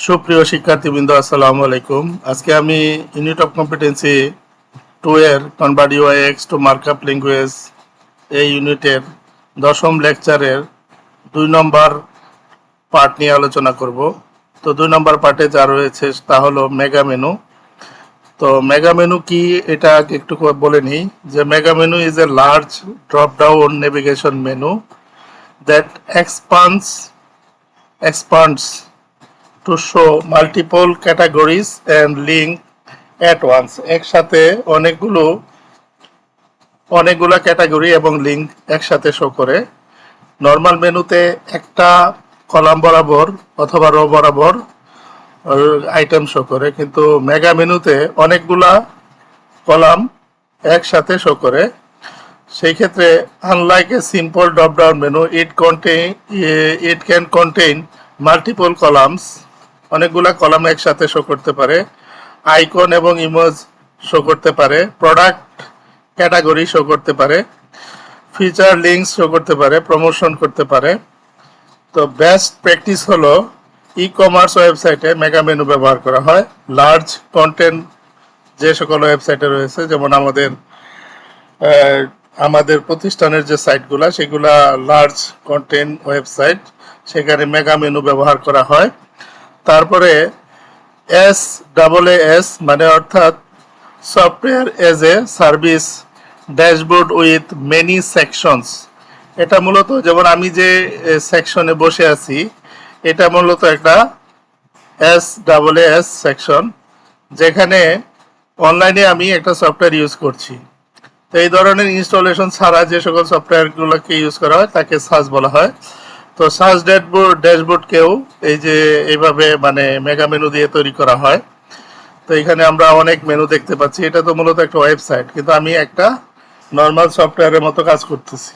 সুপ্রিয় শিক্ষার্থীবৃন্দ, আসসালামু আলাইকুম। আজকে আমি ইউনিট অফ কম্পিটেন্সি 2 এর convert UI UX two markup language এই ইউনিটের 10ম লেকচারের 2 নম্বর পার্ট নিয়ে আলোচনা করব। তো 2 নম্বর পার্টে যা রয়েছে তা হলো মেগা মেনু। তো মেগা মেনু কি এটা আগে একটু বলে নিই যে mega menu is a large drop down navigation menu that expands to show multiple categories and link at once। একসাথে অনেকগুলো ক্যাটাগরি এবং লিঙ্ক একসাথে শো করে। নর্মাল মেনুতে একটা কলাম বরাবর অথবা রো বরাবর আইটেম শো করে, কিন্তু মেগা মেনুতে অনেকগুলা কলাম একসাথে শো করে। সেই ক্ষেত্রে unlike a simple drop down menu, it can contain multiple columns, অনেকগুলা কলাম একসাথে শো করতে পারে। আইকন এবং ইমেজ শো করতে পারে, প্রোডাক্ট ক্যাটাগরি শো করতে পারে, ফিচার লিঙ্কস শো করতে পারে, প্রমোশন করতে পারে। তো বেস্ট প্র্যাকটিস হলো ই কমার্স ওয়েবসাইটে মেগা মেনু ব্যবহার করা হয়। লার্জ কন্টেন্ট যে সকল ওয়েবসাইটে রয়েছে, যেমন আমাদের প্রতিষ্ঠানের যে সাইটগুলা সেগুলা লার্জ কন্টেন্ট ওয়েবসাইট, সেখানে মেগা মেনু ব্যবহার করা হয়। তারপরে SaaS মানে অর্থাৎ software as a service dashboard with many sections. এটা মূলত যেমন আমি যে সেকশনে বসে আছি, এটা মূলত একটা SaaS সেকশন, যেখানে অনলাইনে আমি একটা সফটওয়্যার ইউজ করছি। তো এই ধরনের ইনস্টলেশন ছাড়া যে সকল সফটওয়্যারগুলোকে ইউজ করা হয় তাকে সাস বলা হয়। তো সাস ড্যাশবোর্ডকেও এই যে এইভাবে মানে মেগা মেনু দিয়ে তৈরি করা হয়। তো এখানে আমরা অনেক মেনু দেখতে পাচ্ছি। এটা তো মূলত একটা ওয়েবসাইট, কিন্তু আমি একটা নর্মাল সফটওয়্যারের মতো কাজ করতেছি।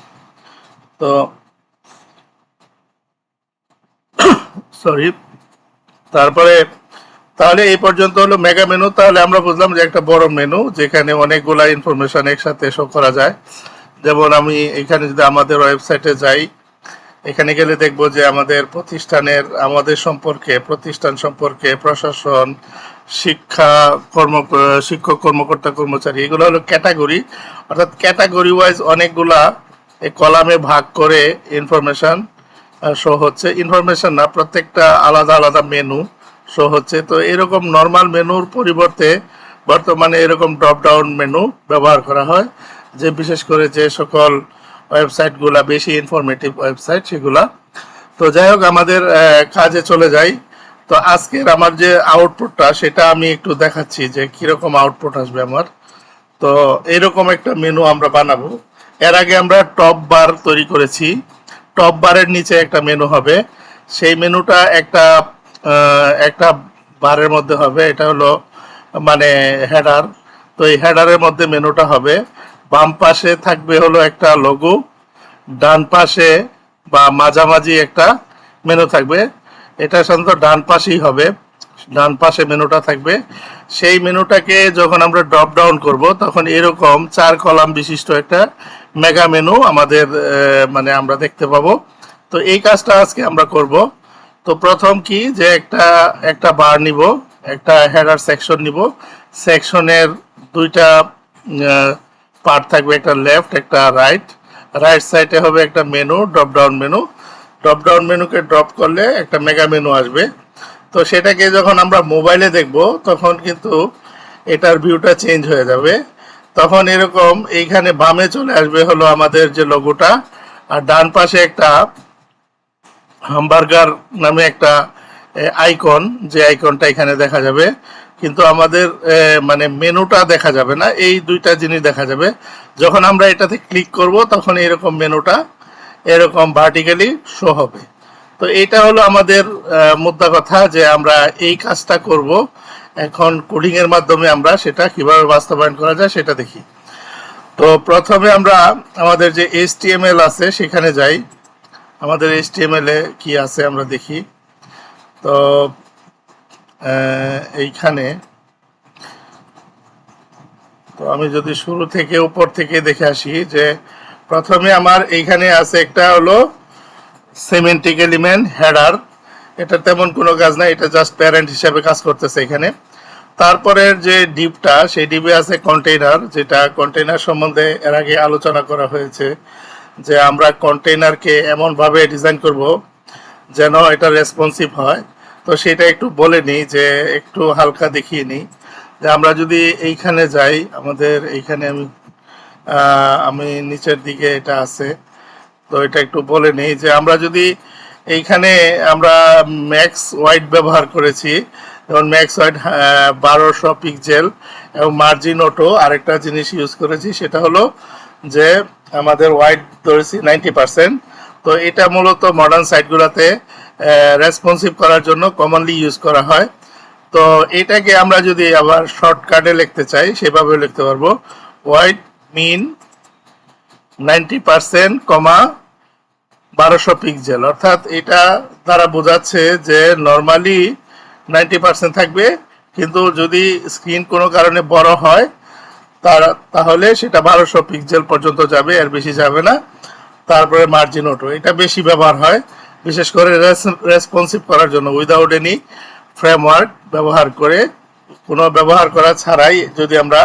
তো সরি, তাহলে এই পর্যন্ত হলো মেগা মেনু। তাহলে আমরা বুঝলাম যে একটা বড় মেনু যেখানে অনেকগুলা ইনফরমেশন একসাথে শো করা যায়। যেমন আমি এখানে যদি আমাদের ওয়েবসাইটে যাই, এখানে গেলে দেখব যে আমাদের প্রতিষ্ঠান সম্পর্কে, প্রশাসন, শিক্ষক, কর্মকর্তা, কর্মচারী, এগুলো হলো ক্যাটাগরি। অর্থাৎ ক্যাটাগরি ওয়াইজ অনেকগুলা এই কলামে ভাগ করে ইনফরমেশন শো হচ্ছে। ইনফরমেশন না, প্রত্যেকটা আলাদা আলাদা মেনু শো হচ্ছে। তো এরকম নর্মাল মেনুর পরিবর্তে বর্তমানে এরকম ড্রপ ডাউন মেনু ব্যবহার করা হয়, যে বিশেষ করে যে সকল ওয়েবসাইটগুলা বেশি ইনফরমেটিভ ওয়েবসাইট সেগুলা। তো যাই হোক, আমাদের কাজে চলে যাই। তো আজকের আমার যে আউটপুটটা সেটা আমি একটু দেখাচ্ছি যে কিরকম আউটপুট আসবে আমার। তো এরকম একটা মেনু আমরা বানাবো। এর আগে আমরা টপ বার তৈরি করেছি। টপ বারের নিচে একটা মেনু হবে, সেই মেনুটা একটা বারের মধ্যে হবে। এটা হলো মানে হেডার। তো এই হেডারের মধ্যে মেনুটা হবে। বাম পাশে থাকবে হলো একটা লোগো, ডান পাশে বা মাঝামাঝি একটা মেনু থাকবে। এটা সাধারণত ডান পাশেই হবে, ডান পাশে মেনুটা থাকবে। সেই মেনুটাকে যখন আমরা ড্রপ ডাউন করব, তখন এরকম 4 কলাম বিশিষ্ট একটা মেগা মেনু আমাদের মানে আমরা দেখতে পাবো। তো এই কাজটা আজকে আমরা করব। তো প্রথম কি যে একটা বার নিব, একটা হেডার সেকশন নিব। সেকশনের দুইটা পার্ট থাকবে, একটা লেফট একটা রাইট। রাইট সাইডে হবে একটা menu, drop down menu. Drop down মেনুকে ড্রপ করলে একটা মেগা মেনু আসবে। তো সেটাকে যখন আমরা মোবাইলে দেখব, তখন কিন্তু এটার ভিউটা চেঞ্জ হয়ে যাবে। তখন এরকম এইখানে বামে চলে আসবে হলো আমাদের যে লোগোটা, আর ডান পাশে একটা হামবার্গার নামে একটা আইকন, যে আইকনটা এখানে দেখা যাবে, কিন্তু আমাদের মানে মেনুটা দেখা যাবে না। এই দুইটা জিনিস দেখা যাবে। যখন আমরা এটাতে ক্লিক করব, তখন এরকম মেনুটা এরকম ভার্টিক্যালি শো হবে। তো এটা হলো আমাদের মুদ্রা কথা, যে আমরা এই কাজটা করব। এখন কোডিং এর মাধ্যমে আমরা সেটা কিভাবে বাস্তবায়ন করা যায় সেটা দেখি। তো প্রথমে আমরা আমাদের যে HTML আছে সেখানে যাই। আমাদের HTML এ কি আছে আমরা দেখি। তো এইখানে তো আমি যদি শুরু থেকে উপর থেকে দেখে আসি, যে প্রথমে আমার এইখানে আছে একটা হলো সিমেন্টিক এলিমেন্ট হেডার। এটা তেমন কোনো কাজ নাই, এটা জাস্ট প্যারেন্ট হিসাবে কাজ করতেছে এখানে। তারপরের যে ডিপটা, সেই ডিপে আছে কন্টেইনার, যেটা কন্টেইনার সম্বন্ধে এর আগে আলোচনা করা হয়েছে যে আমরা কন্টেইনারকে এমনভাবে ডিজাইন করব যেন এটা রেসপন্সিভ হয়। তো সেটা একটু বলে নিই, যে একটু হালকা দেখিয়ে নিই যে আমরা যদি এইখানে যাই, আমাদের এইখানে আমি নিচের দিকে এটা আছে, তো এটা একটু বলে নিই যে আমরা যদি এইখানে আমরা ম্যাক্স ওয়াইড ব্যবহার করেছি, যেমন ম্যাক্স ওয়াইড 1200 পিক্সেল, এবং মার্জিন অটো আরেকটা জিনিস ইউজ করেছি, সেটা হলো যে আমাদের ওয়াইড ধরেছি 90%। তো এটা মূলত মডার্ন সাইটগুলোতে রেসপন্সিভ করার জন্য কমনলি ইউজ করা হয়। তো এটাকে আমরা যদি আবার শর্টকাটে লিখতে চাই, সেভাবে লিখতে পারবো, ওয়াইড মিন 90%, 1200 পিক্সেল। অর্থাৎ এটা দ্বারা বোঝাচ্ছে যে নর্মালি 90% থাকবে, কিন্তু যদি স্ক্রিন কোনো কারণে বড় হয় তাহলে সেটা 1200 পিক্সেল পর্যন্ত যাবে, এর বেশি যাবে না। তারপরে মার্জিন অটো, এটা বেশি ব্যবহার হয় বিশেষ করে রেসপন্সিভ করার জন্য, উইদাউট এনি ফ্রেমওয়ার্ক ব্যবহার করা ছাড়াই যদি আমরা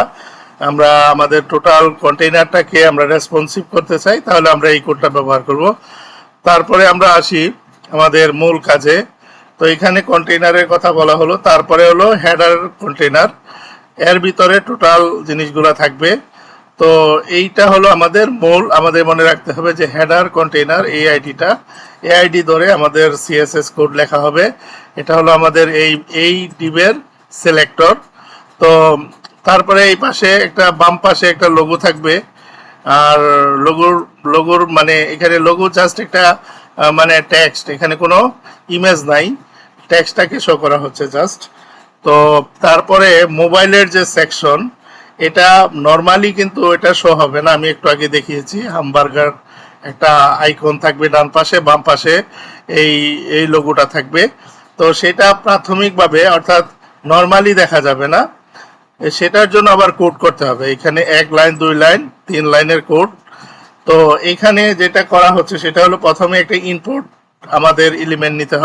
আমাদের টোটাল কন্টেইনারটাকে আমরা রেসপন্সিভ করতে চাই, তাহলে আমরা এই কোডটা ব্যবহার করব। তারপরে আমরা আসি আমাদের মূল কাজে। তো এখানে কন্টেইনারের কথা বলা হলো, তারপরে হলো হেডার কন্টেইনার, এর ভিতরে টোটাল জিনিসগুলো থাকবে। তো এইটা হলো আমাদের মূল, আমাদের মনে রাখতে হবে যে হেডার কন্টেইনার এআইডি ধরে আমাদের সিএসএস কোড লেখা হবে। এটা হলো আমাদের এই ডিবের সিলেক্টর। তো তারপরে এই পাশে বাম পাশে একটা লোগো থাকবে, আর লোগোর মানে এখানে লোগো জাস্ট একটা মানে টেক্সট, এখানে কোনো ইমেজ নাই, টেক্সটটাকে শো করা হচ্ছে জাস্ট। তো তারপরে মোবাইলের যে সেকশন, এটা নর্মালি কিন্তু এটা শো হবে না, আমি একটু আগে দেখিয়েছি। হামবার্গার একটা আইকন থাকবে ডান পাশে, বাম পাশে এই লোগোটা থাকবে। তো সেটা প্রাথমিকভাবে অর্থাৎ নর্মালি দেখা যাবে না, সেটার জন্য আবার কোড করতে হবে। এখানে 1 লাইন 2 লাইন 3 লাইনের কোড। তো এখানে যেটা করা হচ্ছে সেটা হলো প্রথমে একটা ইনপুট আমাদের এলিমেন্ট নিতে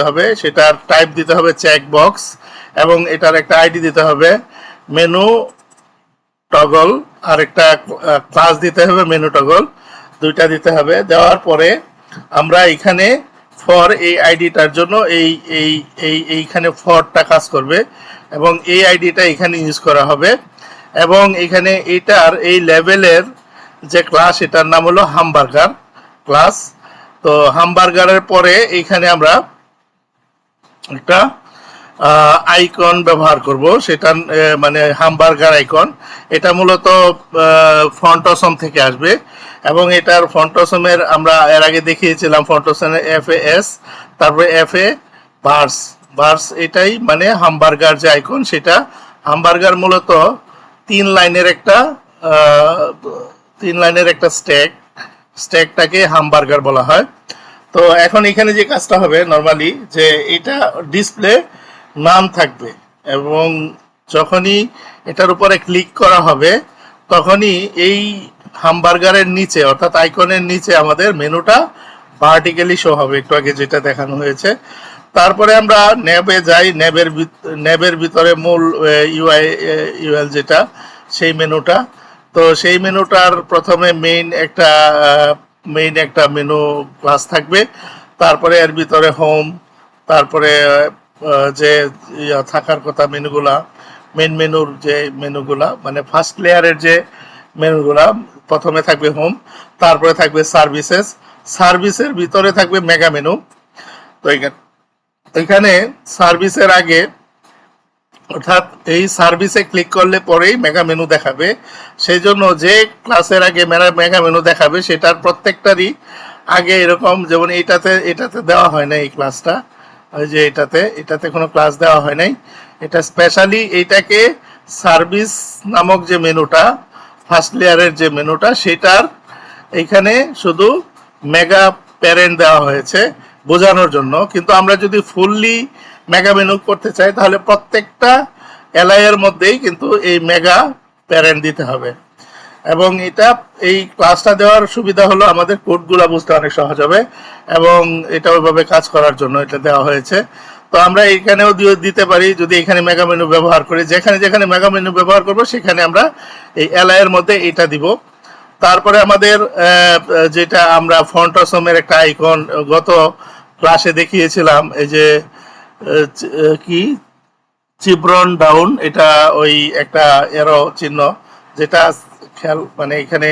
হবে, সেটার টাইপ দিতে হবে চেক বক্স, এবং এটার একটা আইডি দিতে হবে মেনু টগল, আর একটা ক্লাস দিতে হবে মেনু টগল, দুইটা দিতে হবে। দেওয়ার পরে আমরা এখানে ফর এই আইডিটার জন্য এইখানে ফরটা কাজ করবে, এবং এই আইডিটা এখানে ইউজ করা হবে। এবং এখানে এটার এই লেভেলের যে ক্লাস, এটার নাম হলো হামবার্গার ক্লাস। তো হামবার্গারের পরে এইখানে আমরা একটা আইকন ব্যবহার করব, সেটা মানে হামবার্গার আইকন। এটা মূলত ফন্টসম থেকে আসবে, এবং এটার ফন্টসমের আমরা এর আগে দেখিয়েছিলাম ফন্টসমের FAS, তারপরে FA ভার্স, এটাই মানে হামবার্গার যে আইকন, সেটা হামবার্গার মূলত 3 লাইনের একটা স্ট্যাকটাকে হামবার্গার বলা হয়। তো এখন এখানে যে কাজটা হবে নর্মালি, যে এটা ডিসপ্লে নাম থাকবে, এবং যখনই এটার উপরে ক্লিক করা হবে তখনই এই হামবার্গারের নিচে অর্থাৎ আইকনের নিচে আমাদের মেনুটা ভার্টিক্যালি শো হবে, একটু আগে যেটা দেখানো হয়েছে। তারপরে আমরা ন্যাবে যাই, ন্যাবের ভিতরে মূল ইউএল যেটা, সেই মেনুটা। তো সেই মেনুটার প্রথমে মেইন একটা মেনু ক্লাস থাকবে, তারপরে এর ভিতরে হোম, তারপরে যে থাকার কথা মেনুগুলা, মেন মেনুর যে মেনুগুলা মানে ফার্স্ট লেয়ারের যে মেনুগুলা, প্রথমে থাকবে হোম, তারপরে থাকবে সার্ভিসের ভিতরে থাকবে মেগা মেনু। তো এখানে সার্ভিসের আগে অর্থাৎ এই সার্ভিসে ক্লিক করলে পরেই মেগা মেনু দেখাবে, সেই জন্য যে ক্লাসের আগে মেগা মেনু দেখাবে সেটার প্রত্যেকটারই আগে এরকম, যেমন এটাতে দেওয়া হয় না এই ক্লাসটা, ওই যে এটাতে কোনো ক্লাস দেওয়া হয় নাই। এটা স্পেশালি এইটাকে সার্ভিস নামক যে মেনুটা, ফার্স্ট লেয়ারের যে মেনুটা, সেটার এইখানে শুধু মেগা প্যারেন্ট দেওয়া হয়েছে বোঝানোর জন্য। কিন্তু আমরা যদি ফুললি মেগা মেনু করতে চাই তাহলে প্রত্যেকটা এলআই এর মধ্যেই কিন্তু এই মেগা প্যারেন্ট দিতে হবে। এবং এই ক্লাসটা দেওয়ার সুবিধা হলো আমাদের কোডগুলো বুঝতে অনেক সহজ হবে, এবং এটা ওইভাবে কাজ করার জন্য এটা দেওয়া হয়েছে। তো আমরা এখানেও দিতে পারি, যদি এখানে মেগা মেনু ব্যবহার করি, যেখানে যেখানে মেগা মেনু ব্যবহার করব সেখানে আমরা এই এলআই এর মধ্যে এটা দিব। তারপরে আমাদের যেটা আমরা ফন্ট অসমের একটা আইকন গত ক্লাসে দেখিয়েছিলাম, এই যে কি চিব্রন ডাউন, এটা ওই একটা এরো চিহ্ন, যেটা খেয়াল মানে এখানে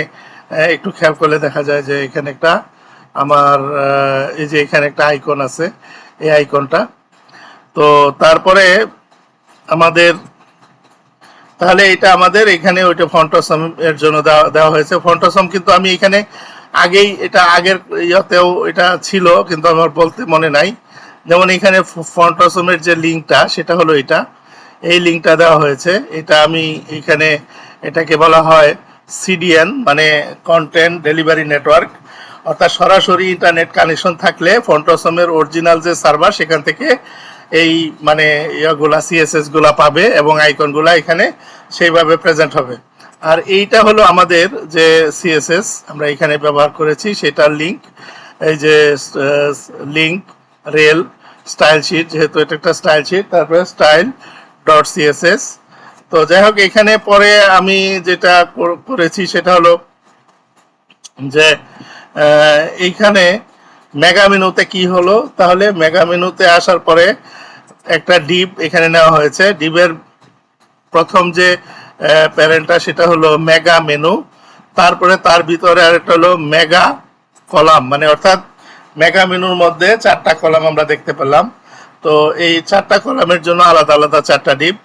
একটু খেয়াল করলে দেখা যায় যে এখানে একটা আমার এই যে এখানে একটা আইকন আছে, এই আইকনটা। তো তারপরে আমাদের তাহলে এটা আমাদের এখানে ওইটা ফন্টসম এর জন্য দেওয়া হয়েছে। ফন্টসম কিন্তু আমি এখানে আগেই এটা আগের ইয়াতেও এটা ছিল, কিন্তু আমার বলতে মনে নাই। যেমন এখানে ফন্টসমের যে লিঙ্কটা সেটা হলো এটা, এই লিঙ্কটা দেওয়া হয়েছে। এটা আমি এখানে এটাকে বলা হয় সিডিএন, মানে কন্টেন্ট ডেলিভারি নেটওয়ার্ক, অর্থাৎ সরাসরি ইন্টারনেট কানেকশন থাকলে ফন্টসমের অরিজিনাল যে সার্ভার সেখান থেকে এই মানে ইয়াগুলা সিএসএস গুলা পাবে এবং আইকন গুলা এখানে সেইভাবে প্রেজেন্ট হবে। আর এইটা হলো আমাদের যে সিএসএস আমরা এখানে ব্যবহার করেছি সেটার লিঙ্ক, এই যে লিঙ্ক রেল স্টাইল শিট, যেহেতু এটা একটা স্টাইল শিট, তারপরে স্টাইল ডট সিএসএস। তো যাই হোক, এখানে পরে আমি যেটা করেছি সেটা হলো যে এইখানে মেগা মেনুতে কি হলো, তাহলে মেগা মেনুতে আসার পরে একটা ডিপ এখানে নেওয়া হয়েছে। ডিপের প্রথম যে প্যারেন্টটা সেটা হলো মেগা মেনু, তারপরে তার ভিতরে আরেকটা হলো মেগা কলাম, মানে অর্থাৎ মেগা মেনুর মধ্যে 4টা কলাম আমরা দেখতে পেলাম। তো এই 4টা কলামের জন্য আলাদা আলাদা 4টা ডিপ।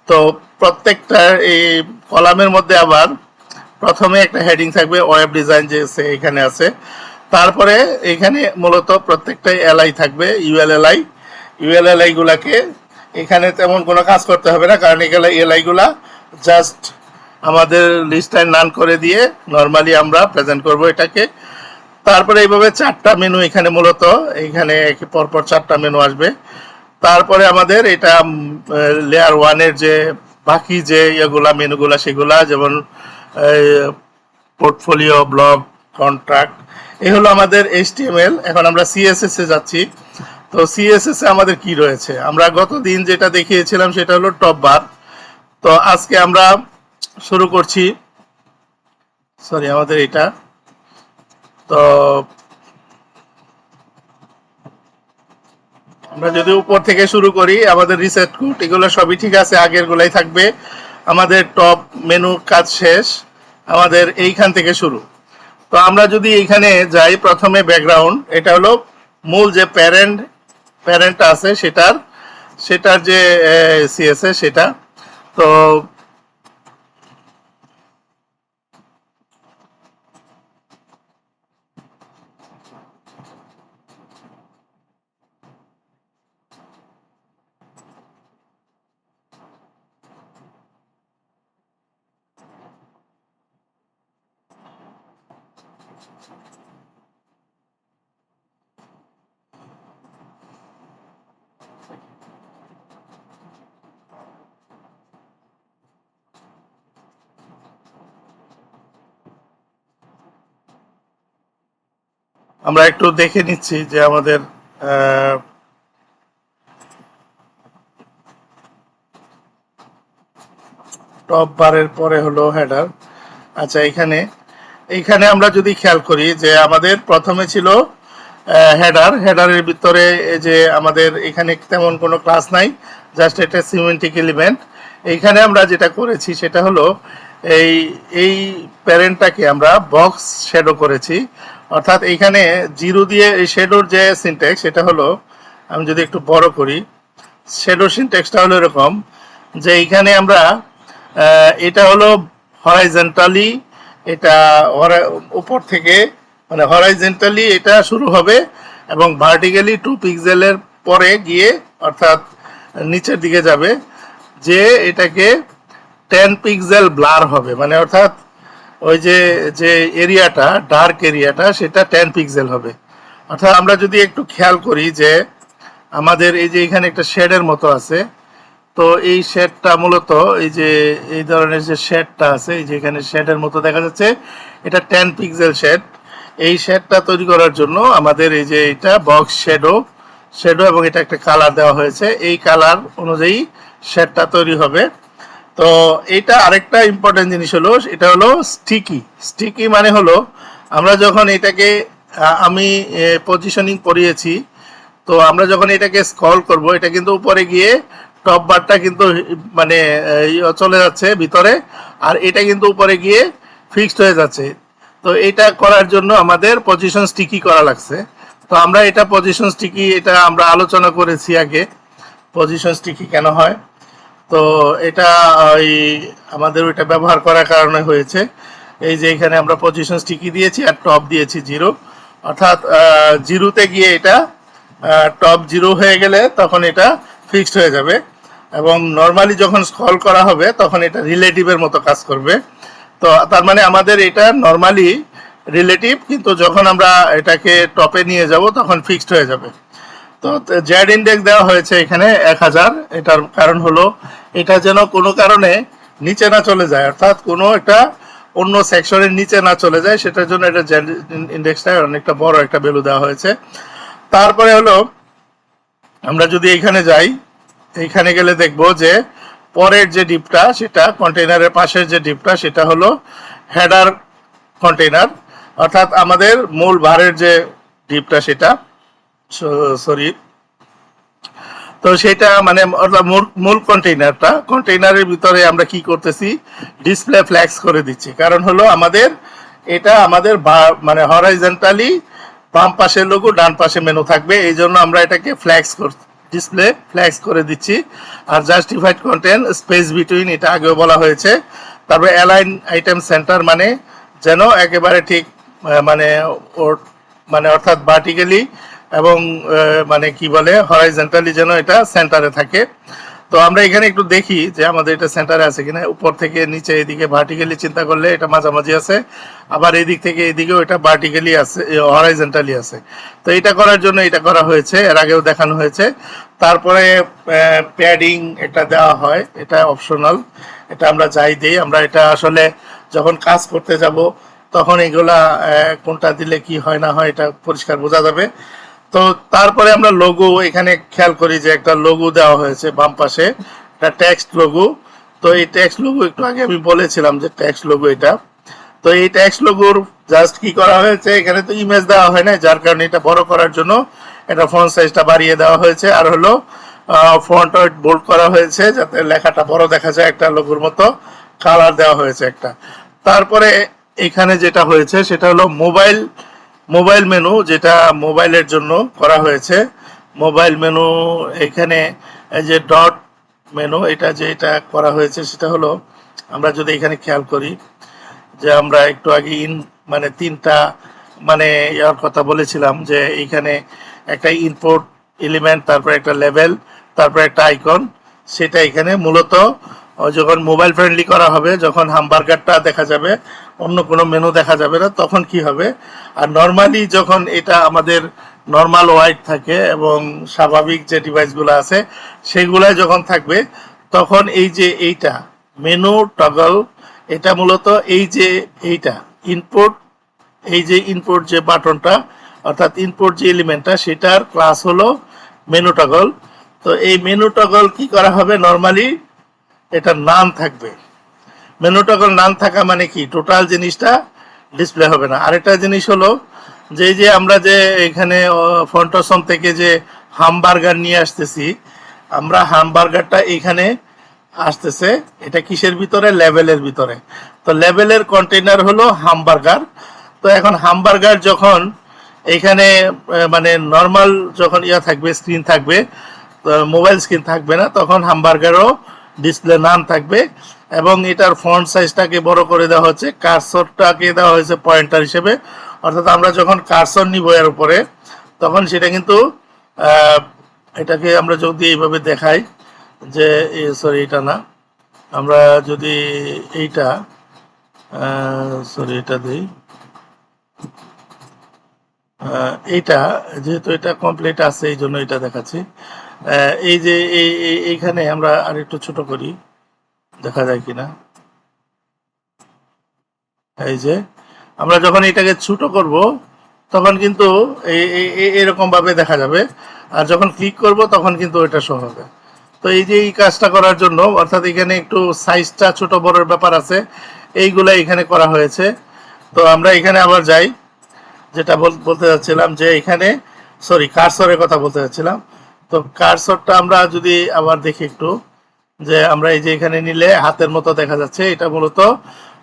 তো প্রত্যেকটা এই কলামের মধ্যে আবার প্রথমে একটা হেডিং থাকবে ওয়েব ডিজাইন, যে এখানে আছে। তারপরে এখানে মূলত প্রত্যেকটাই এলআই থাকবে, ইউএলএলআই গুলাকে এখানে তেমন কোনো কাজ করতে হবে না, কারণ এগুলো এলআই গুলা জাস্ট আমাদের লিস্টায় নান করে দিয়ে নর্মালি আমরা প্রেজেন্ট করব এটাকে। তারপরে এইভাবে 4টা মেনু এখানে মূলত এখানে পরপর 4টা মেনু আসবে। তারপরে আমাদের এটা লেয়ার 1-এর যে বাকি যে ইয়েগুলা মেনুগুলা সেগুলা, যেমন পোর্টফোলিও, ব্লগ, কন্ট্রাক্ট, এই হলো আমাদের এইচটিএমএল। এখন আমরা সিএসএস এ যাচ্ছি। তো সিএসএস এ আমাদের কি রয়েছে, আমরা গতদিন যেটা দেখিয়েছিলাম সেটা হলো টপ বার। তো আজকে আমরা শুরু করছি, সরি আমাদের এটা, তো আমরা যদি উপর থেকে শুরু করি, আমাদের রিসেট কোড এগুলো সবই ঠিক আছে, আগের গুলাই থাকবে। আমাদের টপ মেনুর কাজ শেষ, আমাদের এইখান থেকে শুরু। তো আমরা যদি এইখানে যাই, প্রথমে ব্যাকগ্রাউন্ড, এটা হলো মূল যে প্যারেন্ট আছে সেটার যে সিএসএস সেটা। তো আমরা একটু দেখে নিচ্ছি যে আমাদের টপ বারের পরে হলো হেডার। আচ্ছা, এইখানে আমরা যদি খেয়াল করি যে আমাদের প্রথমে ছিল হেডারের ভিতরে যে আমাদের এখানে তেমন কোনো ক্লাস নাই, জাস্ট এটা সিমেন্টিক এলিমেন্ট। এইখানে আমরা যেটা করেছি সেটা হলো এই প্যারেন্টটাকে আমরা বক্স শ্যাডো করেছি, অর্থাৎ এইখানে জিরো দিয়ে এই শ্যাডোর যে সিনট্যাক্স সেটা হলো, আমি যদি একটু বড় করি, শ্যাডো সিনট্যাক্সটা হলো এরকম যে এইখানে আমরা এটা হলো হরাইজন্টালি, এটা উপর থেকে মানে হরাইজন্টালি এটা শুরু হবে এবং ভার্টিক্যালি 2 পিক্সেলের পরে গিয়ে অর্থাৎ নিচের দিকে যাবে, যে এটাকে 10 পিক্সেল ব্লার হবে, মানে অর্থাৎ ওই যে এরিয়াটা ডার্ক এরিয়াটা সেটা 10 পিক্সেল হবে। অর্থাৎ আমরা যদি একটু খেয়াল করি যে আমাদের এই যে এখানে একটা শেডের মতো আছে, তো এই শেডটা মূলত এই যে এই ধরনের যে শেডটা আছে, এই যে এখানে শেডের মতো দেখা যাচ্ছে, এটা 10 পিক্সেল শেড। এই শেডটা তৈরি করার জন্য আমাদের এই যে এটা বক্স শ্যাডো এবং এটা একটা কালার দেওয়া হয়েছে, এই কালার অনুযায়ী শেডটা তৈরি হবে। তো এটা আরেকটা ইম্পর্টেন্ট জিনিস হলো, এটা হলো স্টিকি মানে হলো আমরা যখন এটাকে আমি পজিশনিং করিয়েছি, তো আমরা যখন এটাকে স্ক্রল করব, এটা কিন্তু উপরে গিয়ে টপ বারটা কিন্তু মানে চলে যাচ্ছে ভিতরে, আর এটা কিন্তু উপরে গিয়ে ফিক্সড হয়ে যাচ্ছে। তো এটা করার জন্য আমাদের পজিশন স্টিকি করা লাগছে। তো আমরা এটা পজিশন স্টিকি এটা আমরা আলোচনা করেছি আগে, পজিশন স্টিকি কেন হয়। তো এটা ওই আমাদের ওইটা ব্যবহার করার কারণে হয়েছে। এই যে এখানে আমরা পজিশন স্টিকি দিয়েছি আর টপ দিয়েছি 0, অর্থাৎ 0-তে গিয়ে এটা টপ 0 হয়ে গেলে তখন এটা ফিক্সড হয়ে যাবে, এবং নর্মালি যখন স্ক্রল করা হবে তখন এটা রিলেটিভের মতো কাজ করবে। তো তার মানে আমাদের এটা নর্মালি রিলেটিভ, কিন্তু যখন আমরা এটাকে টপে নিয়ে যাব তখন ফিক্সড হয়ে যাবে। তো জেড ইন্ডেক্স দেওয়া হয়েছে এখানে 1000। এটার কারণ হলো এটা যেন কোনো কারণে নিচে না চলে যায়, অর্থাৎ কোনো একটা অন্য সেকশনের নিচে না চলে যায়, সেটার জন্য এটা জেড ইন্ডেক্সটা অনেকটা বড় একটা ভ্যালু দেওয়া হয়েছে। তারপরে হলো আমরা যদি এখানে যাই, এইখানে গেলে দেখব যে পরের যে ডিপটা, সেটা কন্টেইনারের পাশের যে ডিপটা, সেটা হলো হেডার কন্টেইনার, অর্থাৎ আমাদের মূল ভারের যে ডিপটা সেটা, সরি, তো সেটা মানে মূল কন্টেইনারের ভিতরে আমরা কি করতেছি, ডিসপ্লে ফ্ল্যাক্স করে দিচ্ছি। কারণ হলো আমাদের এটা আমাদের মানে হরাইজন্টালি বাম পাশে লোগো, ডান পাশে মেনু থাকবে, এই জন্য আমরা এটাকে ডিসপ্লে ফ্ল্যাক্স করে দিচ্ছি। আর জাস্টিফাইড কন্টেন্ট স্পেস বিটুইন, এটা আগেও বলা হয়েছে। তারপরে অ্যালাইন আইটেম সেন্টার, মানে যেন একেবারে ঠিক মানে মানে অর্থাৎ ভার্টিক্যালি এবং মানে কি বলে হরাইজন্টালি যেন এটা সেন্টারে থাকে। তো আমরা এখানে একটু দেখি যে আমাদের এটা সেন্টারে আছে কিনা। উপর থেকে নিচে এদিকে ভার্টিক্যালি চিন্তা করলে এটা মাঝামাঝি আছে, আবার এদিক থেকে এদিকেও এটা ভার্টিক্যালি আছে, হরাইজন্টালি আছে। তো এটা করার জন্য এটা করা হয়েছে, এর আগেও দেখানো হয়েছে। তারপরে প্যাডিং একটা দেওয়া হয়, এটা অপশনাল, এটা আমরা যাই দিই। আমরা এটা আসলে যখন কাজ করতে যাব তখন এগুলা কোনটা দিলে কি হয় না হয় এটা পরিষ্কার বোঝা যাবে। তো তারপরে আমরা লোগো এখানে খেয়াল করি যে একটা লোগো দেওয়া হয়েছে বাম পাশে, একটা টেক্সট লোগো। তো এই টেক্সট লোগো একটু আগে আমি বলেছিলাম যে টেক্সট লোগো এটা। তো এই টেক্সট লোগোর জাস্ট কি করা হয়েছে, এখানে তো ইমেজ দেওয়া হয় না, যার কারণে এটা বড় করার জন্য এটা ফন্ট সাইজটা বাড়িয়ে দেওয়া হয়েছে, আর হলো ফন্ট ওয়েট বোল্ড করা হয়েছে যাতে লেখাটা বড় দেখা যায়, একটা লোগোর মতো কালার দেওয়া হয়েছে একটা। তারপরে এখানে যেটা হয়েছে সেটা হলো মোবাইল মেনু, যেটা মোবাইলের জন্য করা হয়েছে। মোবাইল মেনু এখানে এই যে ডট মেনু, এটা যেটা করা হয়েছে সেটা হলো আমরা যদি এখানে খেয়াল করি যে আমরা একটু আগে মানে 3টা মানে ইয়ার কথা বলেছিলাম যে এইখানে একটা ইনপুট এলিমেন্ট, তারপর একটা লেভেল, তারপর একটা আইকন। সেটা এখানে মূলত যখন মোবাইল ফ্রেন্ডলি করা হবে, যখন হামবার্গারটা দেখা যাবে, অন্য কোনো মেনু দেখা যাবে না, তখন কি হবে। আর নর্মালি যখন এটা আমাদের নর্মাল ওয়াইড থাকে এবং স্বাভাবিক যে ডিভাইসগুলো আছে সেগুলাই যখন থাকবে, তখন এই যে এইটা মেনু টগল, এটা মূলত এই যে এইটা ইনপুট, এই যে ইনপুট যে বাটনটা, অর্থাৎ ইনপুট যে এলিমেন্টটা, সেটার ক্লাস হলো মেনু টগল। তো এই মেনু টগল কি করা হবে, নর্মালি এটা নাম থাকবে। মেনু টগল নাম থাকা মানে কি, টোটাল জিনিসটা ডিসপ্লে হবে না। আরেকটা জিনিস হলো যে আমরা যে এখানে ফন্টসম থেকে যে হামবার্গার নিয়ে আসতেছি, আমরা হামবার্গারটা এখানে আসতেছে, এটা কিসের ভিতরে, লেভেলের ভিতরে। তো লেভেলের কন্টেইনার হলো হামবার্গার। তো এখন হামবার্গার যখন এখানে মানে নর্মাল যখন থাকবে, স্ক্রিন থাকবে, মোবাইল স্ক্রিন থাকবে না, তখন হামবার্গারও ডিসপ্লে নাম থাকবে। এবং এটার ফন্ট সাইজটাকে বড় করে দেওয়া হচ্ছে, কার্সরটাকে দেওয়া হয়েছে পয়েন্টার হিসেবে, অর্থাৎ আমরা যখন কার্সর নিব এর উপরে, তখন সেটা কিন্তু এটাকে আমরা যদি এইভাবে দেখাই যে সরি এটা না, আমরা যদি এইটা সরি এটা দিই, এইটা যেহেতু এটা কমপ্লিট আছে এই জন্য এটা দেখাচ্ছি। এই যে এইখানে আমরা আর একটু ছোট করি, দেখা যায় কিনা। এই যে আমরা যখন এটাকে ছোট করব তখন কিন্তু এরকম ভাবে দেখা যাবে, আর যখন ক্লিক করব তখন কিন্তু এটা শো হবে। তো এই যে এই কাজটা করার জন্য, অর্থাৎ এখানে একটু সাইজটা ছোট বড়র ব্যাপার আছে, এইগুলা এখানে করা হয়েছে। তো আমরা এখানে আবার যাই, যেটা বলতে যাচ্ছিলাম যে এখানে, সরি, কার্সরের কথা বলতে যাচ্ছিলাম। তো কার্সরটা আমরা যদি আবার দেখি একটু, যে আমরা এই যে এখানে নিলে হাতের মতো দেখা যাচ্ছে, এটা মূলত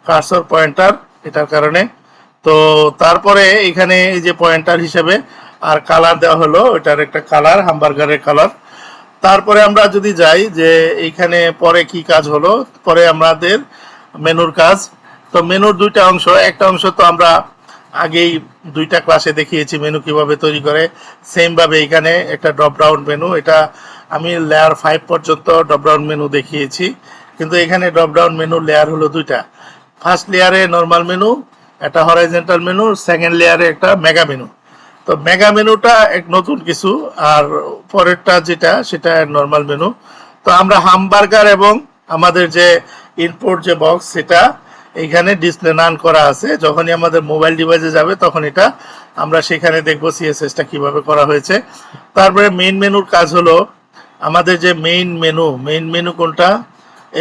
কার্সর পয়েন্টার, এটার কারণে। তো তারপরে এখানে এই যে পয়েন্টার হিসেবে আর কালার দেওয়া হলো, এটার একটা কালার, হামবার্গারের কালার। তারপরে আমরা যদি যাই যে এইখানে পরে কি কাজ হলো, পরে আমাদের মেনুর কাজ। তো মেনুর দুইটা অংশ, একটা অংশ তো আমরা আগেই দুইটা ক্লাসে দেখিয়েছি মেনু কিভাবে তৈরি করে। সেম ভাবে এখানে একটা ড্রপ ডাউন মেনু, এটা আমি লেয়ার 5 পর্যন্ত ড্রপ ডাউন মেনু দেখিয়েছি, কিন্তু এখানে ড্রপ ডাউন মেনু লেয়ার হলো দুইটা। ফার্স্ট লেয়ারে নর্মাল মেনু, একটা হরাইজন্টাল মেনু, সেকেন্ড লেয়ারে একটা মেগা মেনু। তো মেগা মেনুটা এক নতুন কিছু, আর পরেরটা যেটা সেটা নর্মাল মেনু। তো আমরা হামবার্গার এবং আমাদের যে ইনপুট যে বক্স, সেটা এইখানে ডিসপ্লে নান করা আছে। যখনই আমাদের মোবাইল ডিভাইসে যাবে তখন এটা আমরা সেখানে দেখবো সিএসএসটা কিভাবে করা হয়েছে। তারপরে মেইন মেনুর কাজ হলো, আমাদের যে মেইন মেনু কোনটা,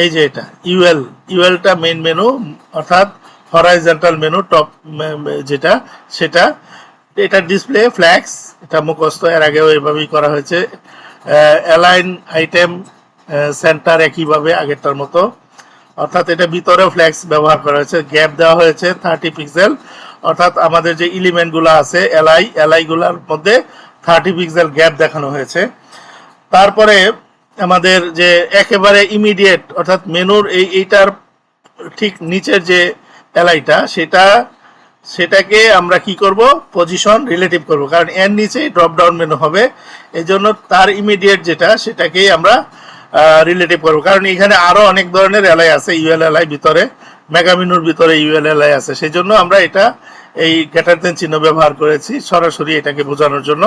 এই যে এটা ইউএলটা মেইন মেনু, অর্থাৎ হরাইজন্টাল মেনু টপ যেটা, সেটা এটা ডিসপ্লে ফ্ল্যাক্স, এটা মুখস্থ, এর আগেও এভাবেই করা হয়েছে। অ্যালাইন আইটেম সেন্টার একইভাবে আগেরটার মতো, অর্থাৎ এটা ভিতরেও ফ্ল্যাক্স ব্যবহার করা হয়েছে। গ্যাপ দেওয়া হয়েছে 30 পিক্সেল, অর্থাৎ আমাদের যে এলিমেন্টগুলো আছে এলআইগুলোর মধ্যে 30 পিক্সেল গ্যাপ দেখানো হয়েছে। তারপরে আমাদের যে একেবারে ইমিডিয়েট, অর্থাৎ মেনুর এইটার ঠিক নিচের যে এলআইটা, সেটাকে আমরা কি করব, পজিশন রিলেটিভ করব, কারণ এর নিচেই ড্রপ ডাউন মেনু হবে। এই জন্য তার ইমিডিয়েট যেটা, সেটাকেই আমরা রিলেটিভ করব, কারণ এখানে আরো অনেক ধরনের এলআই আছে, ইউএল এলআই ভিতরে, মেগা মেনুর ভিতরে ইউএল এলআই আছে, সেই জন্য আমরা এটা এই গ্রেটার দেন চিহ্ন ব্যবহার করেছি সরাসরি এটাকে বোঝানোর জন্য।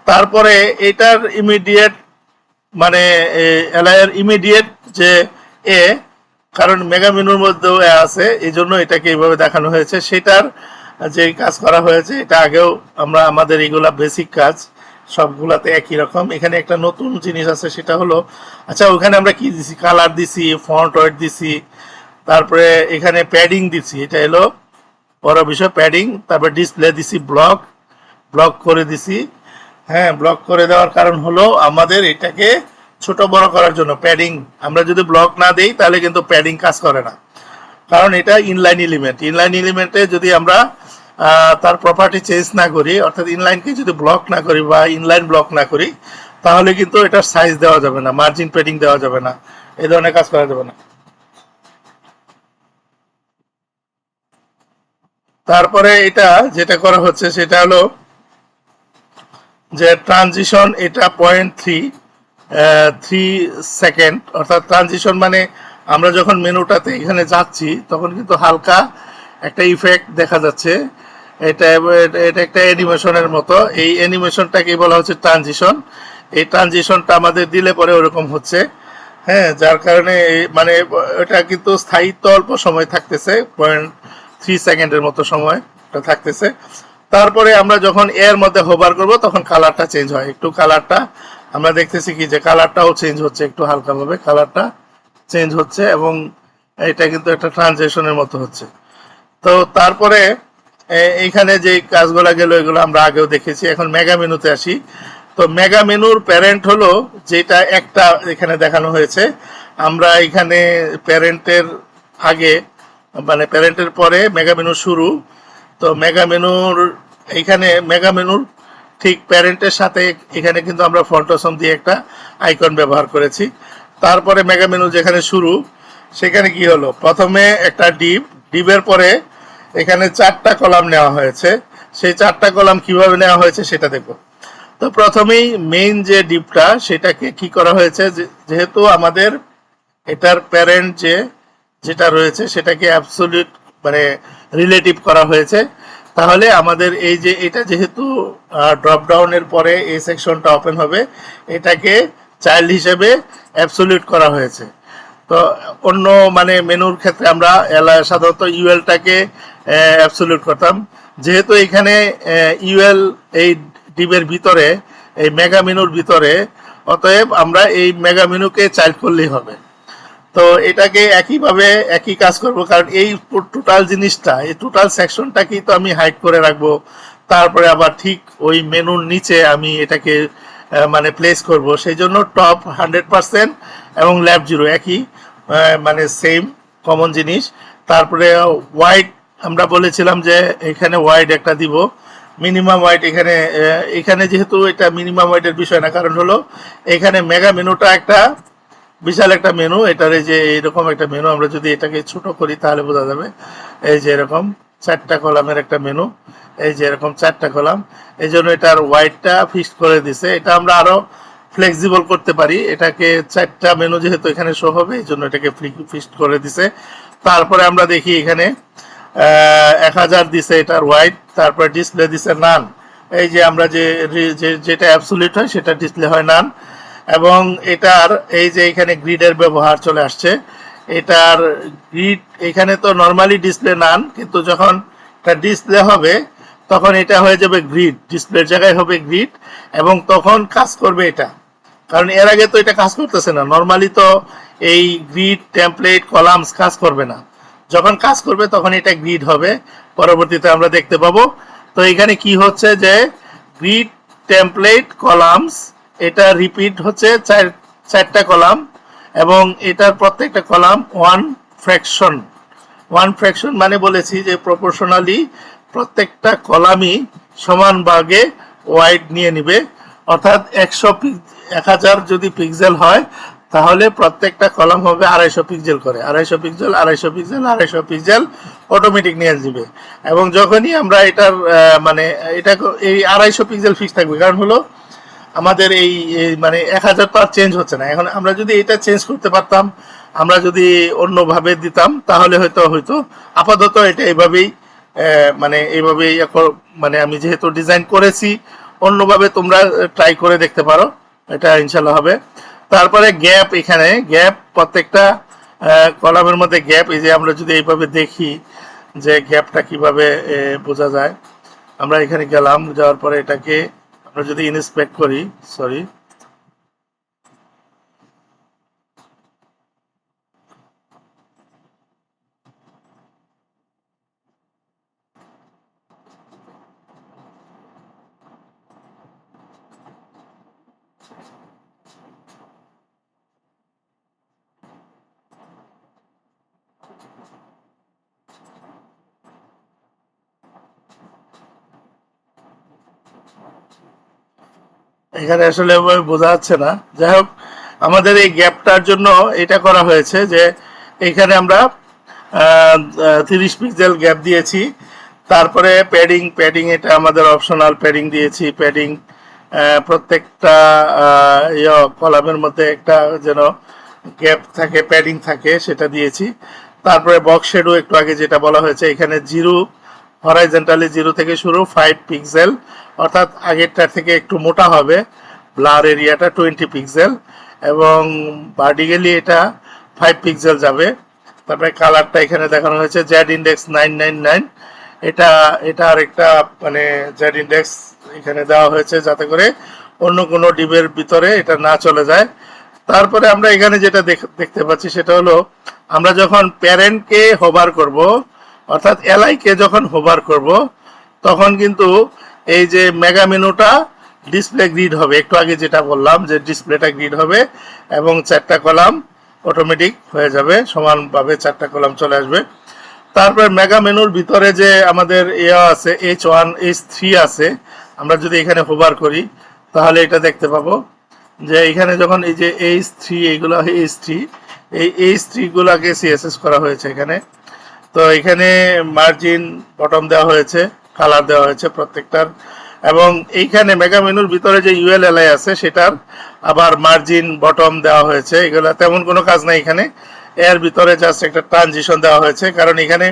তারপরে এটার ইমিডিয়েট মানে এলআই এর ইমিডিয়েট যে এ, কারণ মেগা মেনুর মধ্যেও আছে, এই জন্য এটাকে এইভাবে দেখানো হয়েছে। সেটার যে কাজ করা হয়েছে, এটা আগেও আমরা আমাদের এগুলা বেসিক কাজ সবগুলাতে একই রকম। এখানে একটা নতুন জিনিস আছে, সেটা হলো, আচ্ছা ওখানে আমরা কি দিছি, কালার দিছি, ফন্ট ওয়েট দিছি, তারপরে এখানে প্যাডিং দিছি, এটা এলো বড় বিষয়, প্যাডিং। তারপরে ডিসপ্লে দিছি ব্লক করে দিছি। হ্যাঁ, ব্লক করে দেওয়ার কারণ হলো আমাদের এটাকে ছোট বড় করার জন্য। প্যাডিং আমরা যদি ব্লক না দেই তাহলে কিন্তু প্যাডিং কাজ করে না, কারণ এটা ইনলাইন এলিমেন্টে যদি আমরা তার প্রপার্টি চেঞ্জ না করি, অর্থাৎ ইনলাইনকে যদি ব্লক না করি বা ইনলাইন ব্লক না করি, তাহলে কিন্তু এটার সাইজ দেওয়া যাবে না, মার্জিন প্যাডিং দেওয়া যাবে না, এই ধরনের কাজ করা যাবে না। তারপরে এটা যেটা করা হচ্ছে সেটা হলো যে ট্রানজিশন, এটা 0.3 সেকেন্ড, অর্থাৎ ট্রানজিশন মানে আমরা যখন মেনুটাতে এখানে যাচ্ছি তখন কিন্তু হালকা একটা ইফেক্ট দেখা যাচ্ছে। এটা এটা একটা অ্যানিমেশনের মতো, এই অ্যানিমেশনটাকে বলা হচ্ছে ট্রানজিশন। এই ট্রানজিশনটা আমাদের দিলে পরে ওরকম হচ্ছে। হ্যাঁ, যার কারণে মানে এটা কিন্তু স্থায়িত্ব অল্প সময় থাকতেছে, 0.3 সেকেন্ডের মতো সময় থাকতেছে। তারপরে আমরা যখন এর মধ্যে হোভার করব তখন কালারটা চেঞ্জ হয়, একটু কালারটা আমরা দেখতেছি কি যে কালারটাও চেঞ্জ হচ্ছে, একটু হালকাভাবে কালারটা চেঞ্জ হচ্ছে, এবং এটা কিন্তু একটা ট্রানজিশনের মতো হচ্ছে। তো তারপরে এইখানে যে কাজগুলো গেল এগুলো আমরা আগেও দেখেছি। এখন মেগা মেনুতে আসি। তো মেগা মেনুর প্যারেন্ট হলো যেটা একটা এখানে দেখানো হয়েছে। আমরা এখানে প্যারেন্টের আগে মানে প্যারেন্টের পরে মেগা মেনু শুরু। তো মেগা মেনুর এইখানে মেগা মেনুর ঠিক প্যারেন্টের সাথে এখানে কিন্তু আমরা ফন্টসম দিয়ে একটা আইকন ব্যবহার করেছি। তারপরে মেগা মেনু যেখানে শুরু, সেখানে কি হলো, প্রথমে একটা ডিপের পরে এখানে 4টা কলাম নেওয়া হয়েছে। সেই 4টা কলাম কিভাবে নেওয়া হয়েছে সেটা দেখো। তো প্রথমেই মেইন যে ডিপটা, সেটাকে কি করা হয়েছে, যেহেতু আমাদের এটার প্যারেন্ট যেটা রয়েছে সেটাকে অ্যাবসলিউট মানে রিলেটিভ করা হয়েছে, তাহলে আমাদের এই যে এটা যেহেতু ড্রপ ডাউনের পরে এই সেকশনটা ওপেন হবে, এটাকে চাইল্ড হিসেবে অ্যাবসলিউট করা হয়েছে। তো অন্য মানে মেনুর ক্ষেত্রে আমরা সাধারণত ইউএলটাকে অ্যাবসলিউট করতাম, যেহেতু এখানে ইউএল এই ডিবের ভিতরে, এই মেগা মেনুর ভিতরে, অতএব আমরা এই মেগা মেনুকে চাইল্ড করলেই হবে। তো এটাকে একইভাবে একই কাজ করব, কারণ এই টোটাল জিনিসটা, এই টোটাল সেকশনটাকেই তো আমি হাইড করে রাখবো। তারপরে আবার ঠিক ওই মেনুর নিচে আমি এটাকে মানে প্লেস করব, সেই জন্য টপ 100% এবং ল্যাব 0 একই, মানে সেম কমন জিনিস। তারপরে ওয়াইড আমরা বলেছিলাম যে এখানে ওয়াইড একটা দিব, মিনিমাম ওয়াইড এখানে এখানে যেহেতু এটা মিনিমাম ওয়াইডের বিষয় না, কারণ হলো এখানে মেগা মেনুটা একটা বিশাল একটা মেনু, এটার এই যে এরকম একটা মেনু, আমরা যদি এটাকে ছোট করি তাহলে বোঝা যাবে। এই যে এরকম 4টা কলামের একটা মেনু, এই যে এরকম 4টা কলাম, এই জন্য এটার ওয়াইডটা ফিক্সড করে দিছে। এটা আমরা আরো ফ্লেক্সিবল করতে পারি, এটাকে 4টা মেনু যেহেতু এখানে শো হবে, এই জন্য এটাকে ফিক্সড করে দিছে। তারপরে আমরা দেখি এখানে 1000 দিছে এটার ওয়াইড, তারপরে ডিসপ্লে দিছে নান। এই যে আমরা যেটা অ্যাবসলিউট হয় সেটা ডিসপ্লে হয় নান। এবং এটার এই যে এখানে গ্রিডের ব্যবহার চলে আসছে, এটার গ্রিড এখানে তো নর্মালি ডিসপ্লে নান, কিন্তু যখন এটা ডিসপ্লে হবে তখন এটা হয়ে যাবে গ্রিড, ডিসপ্লের জায়গায় হবে গ্রিড, এবং তখন কাজ করবে এটা, কারণ এর আগে তো এটা কাজ করতেছে না। নর্মালি তো এই গ্রিড টেমপ্লেট কলামস কাজ করবে না, যখন কাজ করবে তখন এটা গ্রিড হবে, পরবর্তীতে আমরা দেখতে পাবো। তো এখানে কি হচ্ছে যে গ্রিড টেমপ্লেট কলামস, এটা রিপিট হচ্ছে 4টা কলাম, এবং এটার প্রত্যেকটা কলাম ওয়ান ফ্র্যাকশন মানে বলেছি যে প্রপোর্শনালি প্রত্যেকটা কলামই সমান ভাগে ওয়াইড নিয়ে নিবে, অর্থাৎ 1000 যদি পিক্সেল হয় তাহলে প্রত্যেকটা কলাম হবে 250 পিক্সেল করে, 250 পিক্সেল অটোমেটিক নিয়ে যাবে। এবং যখনই আমরা এটার মানে এটা এই 250 পিক্সেল ফিক্স থাকবে, কারণ হলো আমাদের এই মানে 1000 তো আর চেঞ্জ হচ্ছে না। এখন আমরা যদি এটা চেঞ্জ করতে পারতাম, আমরা যদি অন্যভাবে দিতাম তাহলে হয়তো আপাতত এটা এইভাবেই মানে এইভাবেই মানে আমি যেহেতু ডিজাইন করেছি, অন্যভাবে তোমরা ট্রাই করে দেখতে পারো, এটা ইনশাল্লাহ হবে। তারপরে গ্যাপ, এখানে গ্যাপ প্রত্যেকটা কলামের মধ্যে গ্যাপ, এই যে আমরা যদি এইভাবে দেখি যে গ্যাপটা কিভাবে বোঝা যায়, আমরা এখানে গেলাম, যাওয়ার পরে এটাকে আমরা যদি ইন্সপেক্ট করি, সরি এখানে আসলে বোঝা যাচ্ছে না। যাই হোক, আমাদের এই গ্যাপটার জন্য এটা করা হয়েছে যে এখানে আমরা 30 পিক্সেল গ্যাপ দিয়েছি। তারপরে প্যাডিং এটা আমাদের অপশনাল প্যাডিং দিয়েছি। প্যাডিং প্রত্যেকটা কলামের মধ্যে একটা যেন গ্যাপ থাকে, প্যাডিং থাকে, সেটা দিয়েছি। তারপরে বক্স শেডো একটু আগে যেটা বলা হয়েছে, এখানে 0 হরাইজন্টালি 0 থেকে শুরু 5 পিক্সেল, অর্থাৎ আগেরটার থেকে একটু মোটা হবে। ব্লার এরিয়াটা 20 পিক্সেল, এবং ভার্টিক্যালি এটা 5 পিক্সেল যাবে। তারপরে কালারটা এখানে দেখানো হয়েছে জেড ইন্ডেক্স 999, এটা আরেকটা মানে জেড ইন্ডেক্স এখানে দেওয়া হয়েছে যাতে করে অন্য কোনো ডিবের ভিতরে এটা না চলে যায়। তারপরে আমরা এখানে যেটা দেখতে পাচ্ছি সেটা হলো, আমরা যখন প্যারেন্টকে হোভার করব, অর্থাৎ এলআই কে যখন হোভার করব, তখন কিন্তু এই যে মেগা মেনুটা ডিসপ্লে গ্রিড হবে, একটু আগে যেটা বললাম যে ডিসপ্লেটা গ্রিড হবে, এবং 4টা কলাম অটোমেটিক হয়ে যাবে, সমানভাবে 4টা কলাম চলে আসবে। তারপর মেগা মেনুর ভিতরে যে আমাদের আছে H1 H3 আছে, আমরা যদি এখানে হোভার করি তাহলে এটা দেখতে পাবো যে এখানে যখন এই যে H3, এইগুলো H3, এই H3 গুলাকে সিএসএস করা হয়েছে এখানে। তো এখানে মার্জিন বটম দেওয়া হয়েছে, কালার দেওয়া হয়েছে প্রত্যেকটার, এবং এইখানে মেগা মেনুর ভিতরে যে ইউএলএলআই আছে সেটার আবার মার্জিন বটম দেওয়া হয়েছে। এগুলো তেমন কোনো কাজ নাই, এখানে এর ভিতরে জাস্ট একটা ট্রানজিশন দেওয়া হয়েছে, কারণ এখানে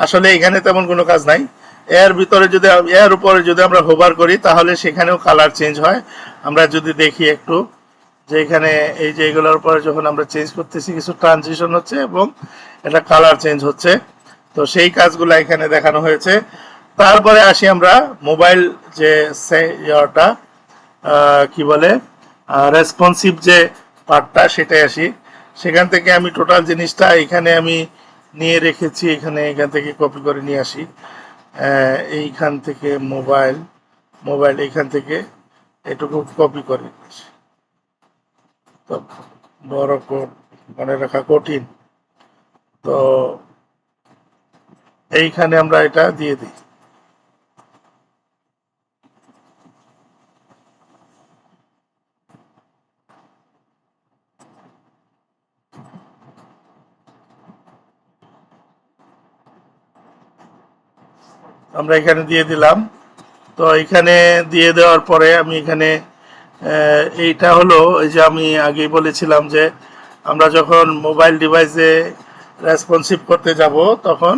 আসলে এখানে তেমন কোনো কাজ নাই। এর ভিতরে যদি এর উপরে যদি আমরা হোভার করি তাহলে সেখানেও কালার চেঞ্জ হয়। আমরা যদি দেখি একটু যে এখানে এই যে এগুলোর উপরে যখন আমরা চেঞ্জ করতেছি কিছু ট্রানজিশন হচ্ছে এবং এটা কালার চেঞ্জ হচ্ছে। তো সেই কাজগুলো এখানে দেখানো হয়েছে। তারপরে আসি আমরা মোবাইল যে ইয়াটা কি বলে রেসপন্সিভ যে পার্টটা সেটাই আসি। সেখান থেকে আমি টোটাল জিনিসটা এখানে আমি নিয়ে রেখেছি, এখান থেকে কপি করে নিয়ে আসি। এইখান থেকে মোবাইল এইখান থেকে এটুকু কপি করে তো বড় কোড মনে রাখা কঠিন, তো এইখানে আমরা এটা দিয়ে দিই। আমরা এখানে দিয়ে দিলাম। তো এখানে দিয়ে দেওয়ার পরে আমি এখানে এইটা হলো এই যে আমি আগেই বলেছিলাম যে আমরা যখন মোবাইল ডিভাইসে রেসপন্সিভ করতে যাব তখন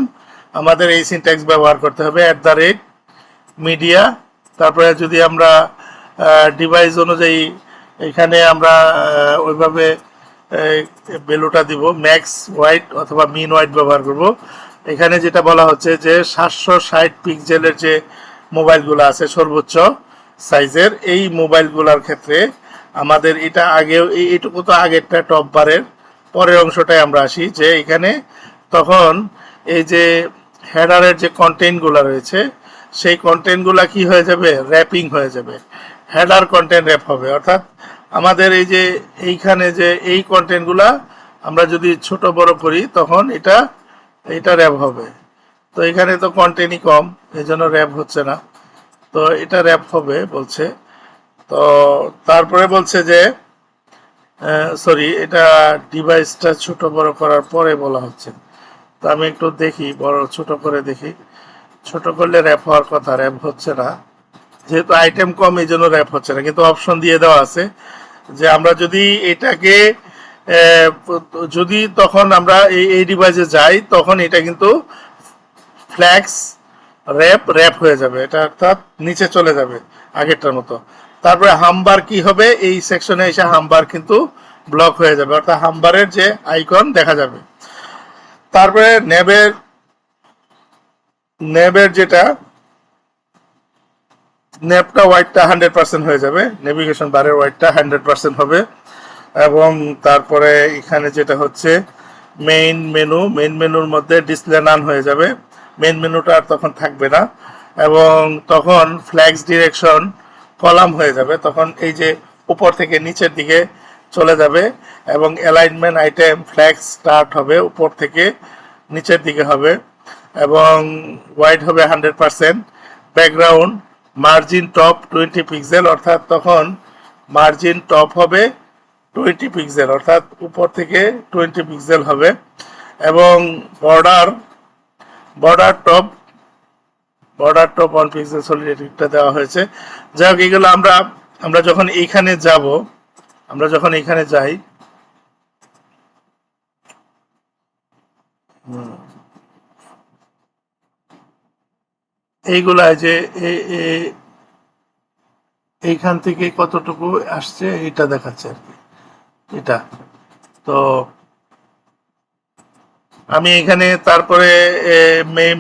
আমাদের এই সিনট্যাক্স ব্যবহার করতে হবে @মিডিয়া। তারপরে যদি আমরা ডিভাইস অনুযায়ী এখানে আমরা ওইভাবে ভ্যালুটা দিব ম্যাক্স হোয়াইট অথবা মিন হোয়াইট ব্যবহার করব। এখানে যেটা বলা হচ্ছে যে 760 পিক্সেলের যে মোবাইলগুলো আছে সর্বোচ্চ সাইজের, এই মোবাইলগুলোর ক্ষেত্রে আমাদের এটা আগেও এইটুকু তো আগেরটা টপ বারের পরের অংশটায় আমরা আসি যে এখানে তখন এই যে হেডারের যে কন্টেন্টগুলো রয়েছে সেই কন্টেন্টগুলো কি হয়ে যাবে, র্যাপিং হয়ে যাবে, হেডার কন্টেন্ট র্যাপ হবে। অর্থাৎ আমাদের এই যে এইখানে যে এই কন্টেন্টগুলা আমরা যদি ছোট বড় করি তখন এটা র্যাপ হবে। তো এখানে তো কন্টেন্টই কম, এই জন্য র্যাপ হচ্ছে না, তো এটা র্যাপ হবে বলছে। তো তারপরে বলছে যে সরি, এটা ডিভাইসটা ছোট বড় করার পরে বলা হচ্ছে। তো আমি একটু দেখি, বড় ছোট করে দেখি। ছোট করলে র্যাপ হওয়ার কথা, র্যাপ হচ্ছে না, যেহেতু আইটেম কম এই জন্য র্যাপ হচ্ছে না। কিন্তু অপশন দিয়ে দেওয়া আছে যে আমরা যদি এটাকে যদি তখন আমরা এই ডিভাইসে যাই তখন এটা কিন্তু ফ্ল্যাক্স র্যাপ হয়ে যাবে, এটা অর্থাৎ নিচে চলে যাবে আগেরটার মতো। তারপরে হামবার কি হবে, এই সেকশনে এসে হামবার কিন্তু ব্লক হয়ে যাবে, অর্থাৎ হামবারের যে আইকন দেখা যাবে। তারপরে নেবের যেটা নেপটা ওয়াইডটা 100% হয়ে যাবে, নেভিগেশন বারের ওয়াইডটা 100% হবে। এবং তারপরে এখানে যেটা হচ্ছে মেইন মেনুর মধ্যে ডিসপ্লে নান হয়ে যাবে, মেইন মেনুটা আর তখন থাকবে না। এবং তখন ফ্ল্যাক্স ডিরেকশন কলাম হয়ে যাবে, তখন এই যে উপর থেকে নিচের দিকে চলে যাবে এবং অ্যালাইনমেন্ট আইটেম ফ্ল্যাক্স স্টার্ট হবে উপর থেকে নিচের দিকে হবে এবং ওয়াইড হবে 100%। ব্যাকগ্রাউন্ড মার্জিন টপ 20 পিক্সেল, অর্থাৎ তখন মার্জিন টপ হবে 20 পিক্সেল, অর্থাৎ উপর থেকে 20 পিক্সেল হবে। এবং বর্ডার টপ 1 পিক্সেল সলিডটা দেওয়া হয়েছে। যাই হোক, এগুলো আমরা যখন এইখানে যাব, আমরা যখন এইখানে যাই এইগুলা যে এইখান থেকে কতটুকু আসছে এটা দেখাচ্ছে আর কি, এটা। তো আমি এখানে তারপরে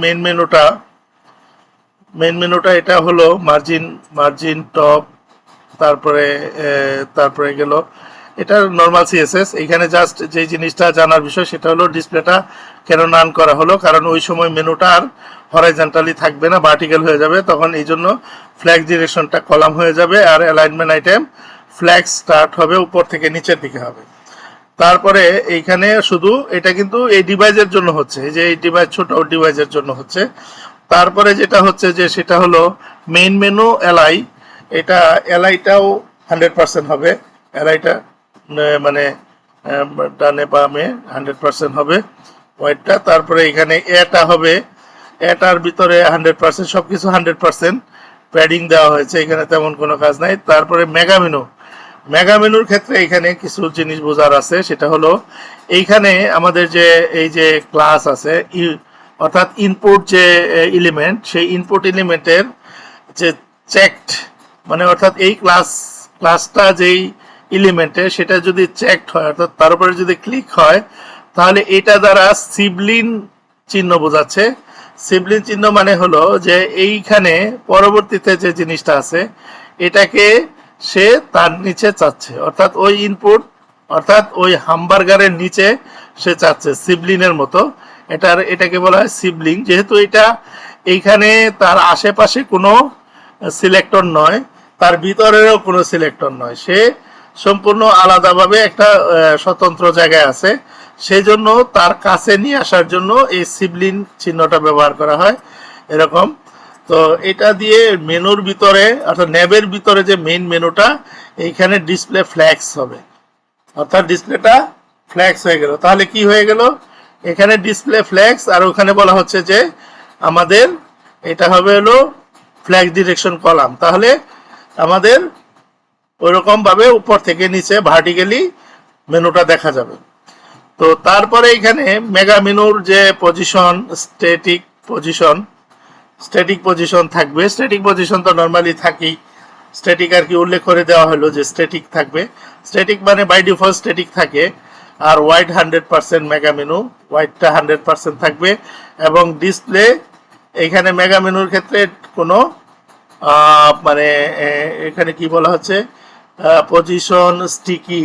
মেইন মেনুটা এটা হলো মার্জিন টপ, তারপরে গেল এটা নর্মাল সিএসএস। এখানে জাস্ট যে জিনিসটা জানার বিষয় সেটা হলো ডিসপ্লেটা কেন নান করা হলো, কারণ ওই সময় মেনুটা আর হরাইজন্টালি থাকবে না, ভার্টিক্যাল হয়ে যাবে, তখন এই জন্য ফ্ল্যাগ ডিরেকশনটা কলাম হয়ে যাবে আর অ্যালাইনমেন্ট আইটেম ফ্ল্যাগ স্টার্ট হবে উপর থেকে নিচের দিকে হবে। তারপরে এইখানে শুধু এটা কিন্তু এই ডিভাইসের জন্য হচ্ছে, এই যে এই ডিভাইস ছোট ডিভাইসের জন্য হচ্ছে। তারপরে যেটা হচ্ছে যে সেটা হলো মেইন মেনু এটা এলআইটাও 100% হবে, এলআইটা মানে ডানে বামে 100% হবে ওয়াইডটা। তারপরে এখানে এটা হবে, এটার ভিতরে 100%, সবকিছু 100% প্যাডিং দেওয়া হয়েছে, এখানে তেমন কোনো কাজ নাই। তারপরে মেগা মেনুর ক্ষেত্রে এখানে কিছু জিনিস বোঝার আছে, সেটা হলো এইখানে আমাদের যে এই যে ক্লাস আছে অর্থাৎ ইনপুট যে এলিমেন্ট, সেই ইনপুট এলিমেন্টের যে চেকড, মানে অর্থাৎ এই ক্লাসটা যেই এলিমেন্টে সেটা যদি চেকড হয়, অর্থাৎ তার উপরে যদি ক্লিক হয়, তাহলে এটা দ্বারা সিবলিন চিহ্ন বোঝাচ্ছে। সিবলিন চিহ্ন মানে হলো যে এইখানে পরবর্তীতে যে জিনিসটা আছে এটাকে সে তার নিচে চাচ্ছে, অর্থাৎ ওই ইনপুট, অর্থাৎ ওই হামবার্গারের নিচে সে চাচ্ছে সিবলিনের মতো। এটাকে বলা হয় সিবলিং। যেহেতু এটা এইখানে তার আশেপাশে কোনো সিলেক্টর নয়, তার ভিতরেরও কোনো সিলেক্টর নয়, সে সম্পূর্ণ আলাদাভাবে একটা স্বতন্ত্র জায়গায় আছে, সেই জন্য তার কাছে নিয়ে আসার জন্য এই সিবলিন চিহ্নটা ব্যবহার করা হয় এরকম। তো এটা দিয়ে মেনুর ভিতরে, অর্থাৎ ন্যাবের ভিতরে যে মেইন মেনুটা, এইখানে ডিসপ্লে ফ্ল্যাক্স হবে, অর্থাৎ ডিসপ্লেটা ফ্ল্যাক্স হয়ে গেল। তাহলে কি হয়ে গেল, এখানে ডিসপ্লে ফ্ল্যাক্স, আর ওখানে বলা হচ্ছে যে আমাদের এটা হবে হলো ফ্ল্যাক্স ডিরেকশন কলাম। তাহলে আমাদের ওইরকম ভাবে উপর থেকে নিচে ভার্টিক্যালি মেনুটা দেখা যাবে। তো তারপরে এখানে মেগা মেনুর যে পজিশন, স্ট্যাটিক পজিশন থাকবে। স্ট্যাটিক পজিশন তো নর্মালি থাকেই, স্ট্যাটিক আর কি উল্লেখ করে দেওয়া হলো যে স্ট্যাটিক থাকবে। স্ট্যাটিক মানে বাই ডিফল্ট স্ট্যাটিক থাকে। আর ওয়াইড 100% মেগা মেনু, ওয়াইডটা 100% থাকবে। এবং ডিসপ্লে এখানে মেগা মেনুর ক্ষেত্রে কোনো মানে এখানে কি বলা হচ্ছে, পজিশন স্টিকি,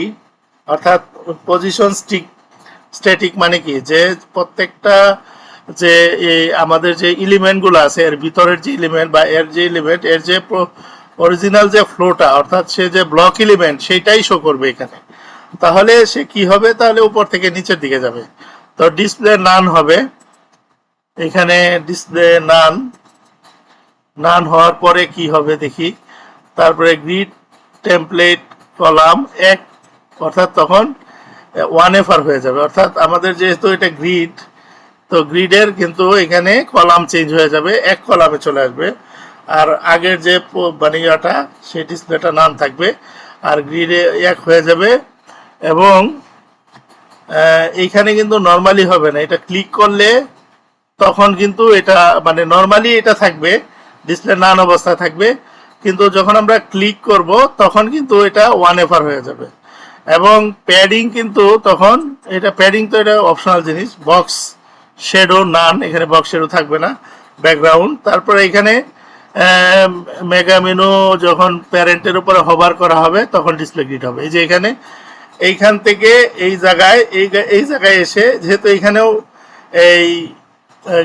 অর্থাৎ পজিশন স্ট্যাটিক মানে কি, যে প্রত্যেকটা যে আমাদের যে এলিমেন্টগুলো আছে এর ভিতরের যে এলিমেন্ট বা এর যে এলিমেন্ট, এর যে অরিজিনাল যে ফ্লোটা, অর্থাৎ সে যে ব্লক এলিমেন্ট সেইটাই শো করবে এখানে। তাহলে সে কি হবে, তাহলে উপর থেকে নিচের দিকে যাবে। তো ডিসপ্লে নান হবে এখানে, ডিসপ্লে নান হওয়ার পরে কি হবে দেখি। তারপরে গ্রিড টেমপ্লেট কলাম এক, অর্থাৎ তখন 1FR হয়ে যাবে। অর্থাৎ আমাদের যেহেতু এটা গ্রিড, তো গ্রিডের কিন্তু এখানে কলাম চেঞ্জ হয়ে যাবে, এক কলামে চলে আসবে। আর আগের যে মানে ইয়াটা, সেই ডিসপ্লেটা নান থাকবে, আর গ্রিডে এক হয়ে যাবে। এবং এইখানে কিন্তু নর্মালি হবে না, এটা ক্লিক করলে তখন কিন্তু এটা মানে নর্মালি এটা থাকবে, ডিসপ্লে নান অবস্থায় থাকবে, কিন্তু যখন আমরা ক্লিক করব তখন কিন্তু এটা 1FR হয়ে যাবে। এবং প্যাডিং কিন্তু তখন, এটা প্যাডিং তো এটা অপশনাল জিনিস, বক্স শেডো নান, এখানে বক্স শেডো থাকবে না, ব্যাকগ্রাউন্ড। তারপরে এখানে মেগা মেনু যখন প্যারেন্টের উপরে হভার করা হবে তখন ডিসপ্লে গ্রিড হবে। এই যে এখানে এইখান থেকে এই জায়গায় এসে, যেহেতু এখানেও এই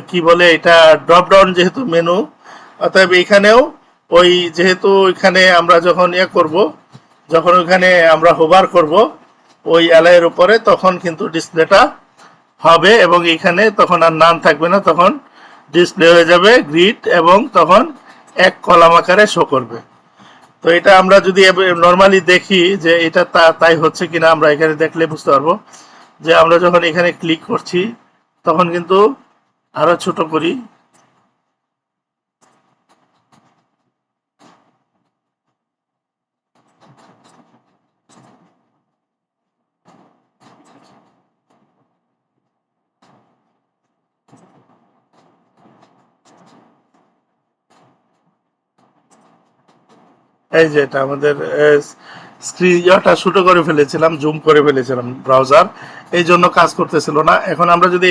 কি বলে এটা ড্রপ ডাউন যেহেতু মেনু, অতএব এখানেও ওই যেহেতু এখানে আমরা যখন করব, যখন ওইখানে আমরা হোভার করব ওই অ্যালাইয়ের উপরে, তখন কিন্তু ডিসপ্লেটা হবে এবং এখানে তখন আর নাম থাকবে না, তখন ডিসপ্লে হয়ে যাবে গ্রিড এবং তখন এক কলাম আকারে শো করবে। তো এটা আমরা যদি নর্মালি দেখি যে এটা তাই হচ্ছে কিনা, আমরা এখানে দেখলে বুঝতে পারবো যে আমরা যখন এখানে ক্লিক করছি তখন কিন্তু আরো ছোট করি, এই যে এটা আমাদের স্ক্রিনটা ছোট করে ফেলেছিলাম, জুম করে ফেলেছিলাম ব্রাউজার, এই জন্য কাজ করতেছিল না। এখন আমরা যদি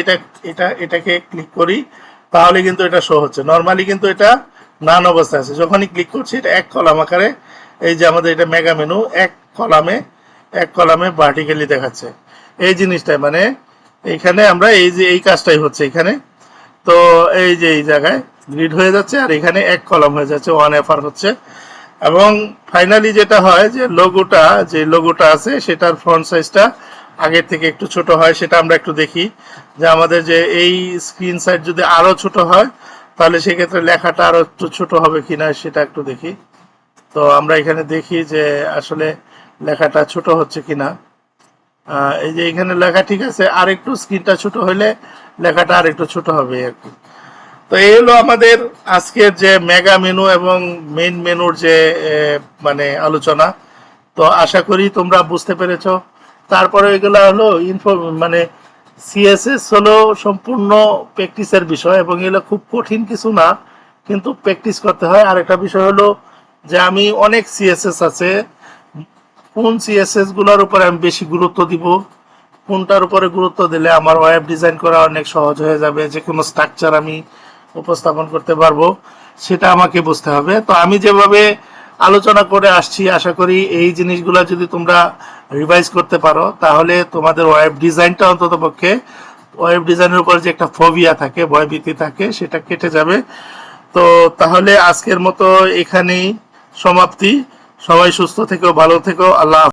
এটাকে ক্লিক করি তাহলে কিন্তু এটা শো হচ্ছে। নর্মালি কিন্তু এটা নান অবস্থায় আছে, যখনই ক্লিক করছি এটা এক কলাম আকারে, এই যে আমাদের এটা মেগা মেনু এক কলামে ভার্টিক্যালি দেখাচ্ছে এই জিনিসটাই। মানে এইখানে আমরা এই যে এই কাজটাই হচ্ছে এখানে। তো এই যে এই জায়গায় গ্রিড হয়ে যাচ্ছে আর এখানে এক কলাম হয়ে যাচ্ছে, 1FR হচ্ছে। এবং ফাইনালি যেটা হয় যে লোগোটা আছে সেটার ফ্রন্ট সাইজটা আগের থেকে একটু ছোট হয়, সেটা আমরা একটু দেখি যে আমাদের যে এই স্ক্রিন সাইজ যদি আরো ছোট হয় তাহলে সেক্ষেত্রে লেখাটা আরো একটু ছোট হবে কিনা সেটা একটু দেখি। তো আমরা এখানে দেখি যে আসলে লেখাটা ছোট হচ্ছে কিনা। এই যে এখানে লেখা ঠিক আছে, আর একটু স্ক্রিনটা ছোট হলে লেখাটা আর একটু ছোট হবে আর কি। তো এই হলো আমাদের আজকের যে মেগা মেনু এবং মেইন মেনুর যে মানে আলোচনা। তো আশা করি তোমরা বুঝতে পেরেছো। তারপরে এগুলো হলো মানে সিএসএস হলো সম্পূর্ণ প্র্যাকটিসের বিষয় এবং এগুলো খুব কঠিন কিছু না, কিন্তু প্র্যাকটিস করতে হয়। আর একটা বিষয় হলো যে আমি অনেক সিএসএস আছে, কোন সিএসএস গুলোর উপরে আমি বেশি গুরুত্ব দিব, কোনটার উপরে গুরুত্ব দিলে আমার ওয়েব ডিজাইন করা অনেক সহজ হয়ে যাবে, যে কোনো স্ট্রাকচার আমি উপস্থাপন করতে পারবো, সেটা আমাকে বুঝতে হবে। তো আমি যেভাবে আলোচনা করে আসছি, আশা করি এই জিনিসগুলো যদি তোমরা রিভাইজ করতে পারো, তাহলে তোমাদের ওয়েব ডিজাইনটা অন্তত পক্ষে, ওয়েব ডিজাইনের উপর যে একটা ফোবিয়া থাকে, ভয়ভীতি থাকে, সেটা কেটে যাবে। তো তাহলে আজকের মতো এখানেই সমাপ্তি। সবাই সুস্থ থেকো, ভালো থেকো, আল্লাহ হাফেজ।